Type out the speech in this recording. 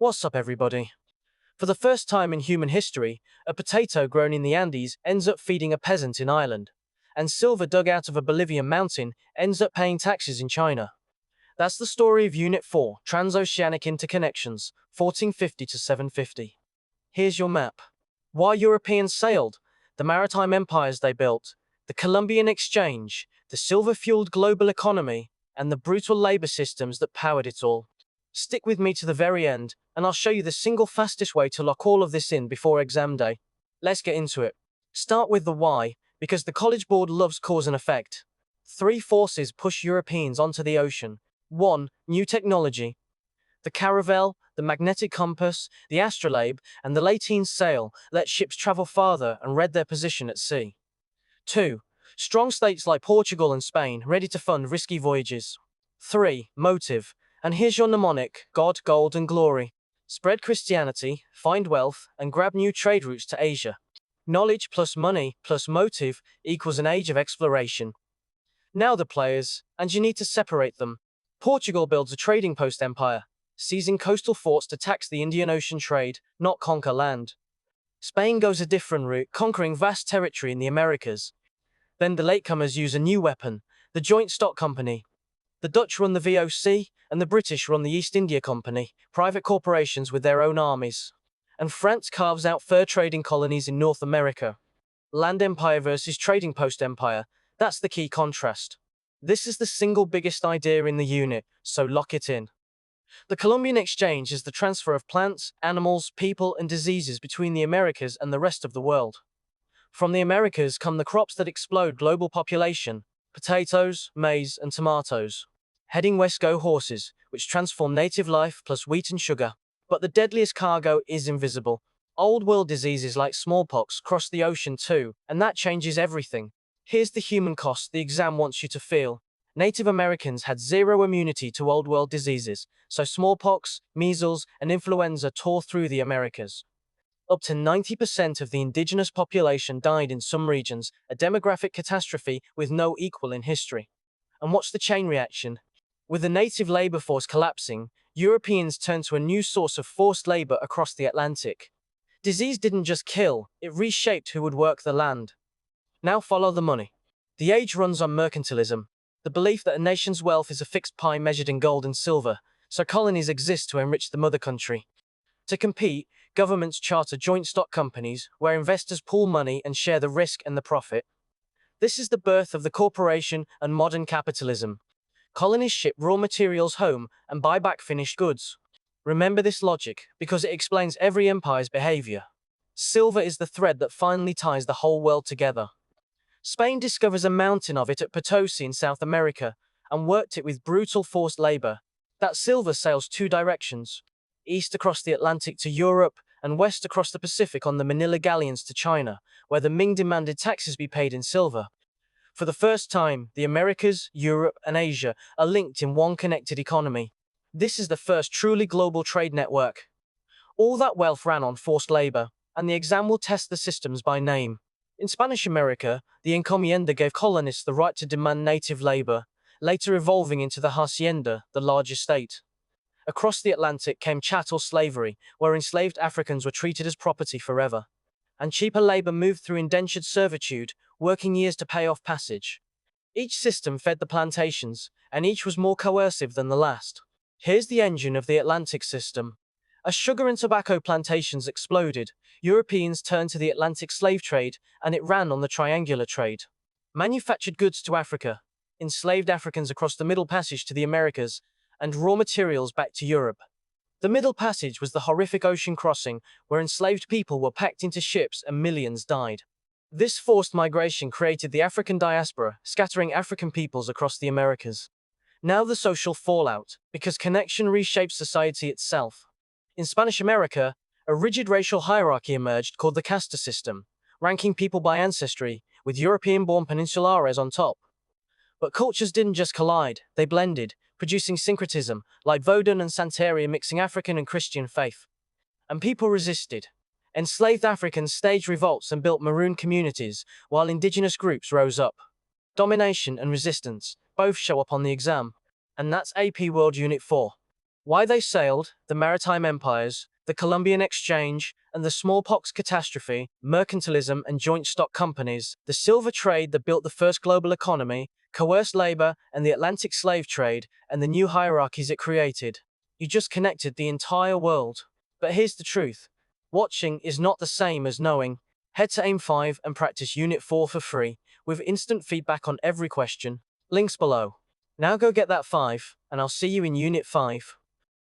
What's up, everybody? For the first time in human history, a potato grown in the Andes ends up feeding a peasant in Ireland, and silver dug out of a Bolivian mountain ends up paying taxes in China. That's the story of Unit 4, Transoceanic Interconnections, 1450 to 750. Here's your map. Why Europeans sailed, the Maritime Empires they built, the Columbian Exchange, the silver-fueled global economy, and the brutal labor systems that powered it all. Stick with me to the very end, and I'll show you the single fastest way to lock all of this in before exam day. Let's get into it. Start with the why, because the College Board loves cause and effect. Three forces push Europeans onto the ocean. 1. New technology. The caravel, the magnetic compass, the astrolabe, and the lateen sail let ships travel farther and read their position at sea. 2. Strong states like Portugal and Spain ready to fund risky voyages. 3. Motive. And here's your mnemonic: God, gold, and glory. Spread Christianity, find wealth, and grab new trade routes to Asia. Knowledge plus money plus motive equals an age of exploration. Now the players, and you need to separate them. Portugal builds a trading post empire, seizing coastal forts to tax the Indian Ocean trade, not conquer land. Spain goes a different route, conquering vast territory in the Americas. Then the latecomers use a new weapon, the Joint Stock Company. The Dutch run the VOC, and the British run the East India Company, private corporations with their own armies. And France carves out fur trading colonies in North America. Land empire versus trading post empire, that's the key contrast. This is the single biggest idea in the unit, so lock it in. The Columbian Exchange is the transfer of plants, animals, people, and diseases between the Americas and the rest of the world. From the Americas come the crops that explode global population: potatoes, maize, and tomatoes. Heading west go horses, which transform native life plus wheat and sugar. But the deadliest cargo is invisible. Old world diseases like smallpox cross the ocean too, and that changes everything. Here's the human cost the exam wants you to feel. Native Americans had zero immunity to old world diseases, so smallpox, measles, and influenza tore through the Americas. Up to 90% of the indigenous population died in some regions, a demographic catastrophe with no equal in history. And what's the chain reaction? With the native labor force collapsing, Europeans turned to a new source of forced labor across the Atlantic. Disease didn't just kill, it reshaped who would work the land. Now follow the money. The age runs on mercantilism, the belief that a nation's wealth is a fixed pie measured in gold and silver, so colonies exist to enrich the mother country. To compete, governments charter joint stock companies where investors pool money and share the risk and the profit. This is the birth of the corporation and modern capitalism. Colonies ship raw materials home and buy back finished goods. Remember this logic, because it explains every empire's behavior. Silver is the thread that finally ties the whole world together. Spain discovers a mountain of it at Potosi in South America and worked it with brutal forced labor. That silver sails two directions: east across the Atlantic to Europe and west across the Pacific on the Manila galleons to China, where the Ming demanded taxes be paid in silver. For the first time, the Americas, Europe, and Asia are linked in one connected economy. This is the first truly global trade network. All that wealth ran on forced labor, and the exam will test the systems by name. In Spanish America, the encomienda gave colonists the right to demand native labor, later evolving into the hacienda, the large estate. Across the Atlantic came chattel slavery, where enslaved Africans were treated as property forever. And cheaper labor moved through indentured servitude, working years to pay off passage. Each system fed the plantations, and each was more coercive than the last. Here's the engine of the Atlantic system. As sugar and tobacco plantations exploded, Europeans turned to the Atlantic slave trade, and it ran on the triangular trade. Manufactured goods to Africa, enslaved Africans across the Middle Passage to the Americas, and raw materials back to Europe. The Middle Passage was the horrific ocean crossing where enslaved people were packed into ships and millions died. This forced migration created the African diaspora, scattering African peoples across the Americas. Now the social fallout, because connection reshapes society itself. In Spanish America, a rigid racial hierarchy emerged called the casta system, ranking people by ancestry, with European-born peninsulares on top. But cultures didn't just collide, they blended, producing syncretism, like Vodun and Santeria mixing African and Christian faith. And people resisted. Enslaved Africans staged revolts and built maroon communities, while indigenous groups rose up. Domination and resistance both show up on the exam. And that's AP World Unit 4. Why they sailed, the Maritime Empires, the Columbian Exchange, and the smallpox catastrophe, mercantilism and joint stock companies, the silver trade that built the first global economy, coerced labor, and the Atlantic slave trade, and the new hierarchies it created. You just connected the entire world. But here's the truth. Watching is not the same as knowing. Head to AIM 5 and practice Unit 4 for free, with instant feedback on every question. Links below. Now go get that 5, and I'll see you in Unit 5.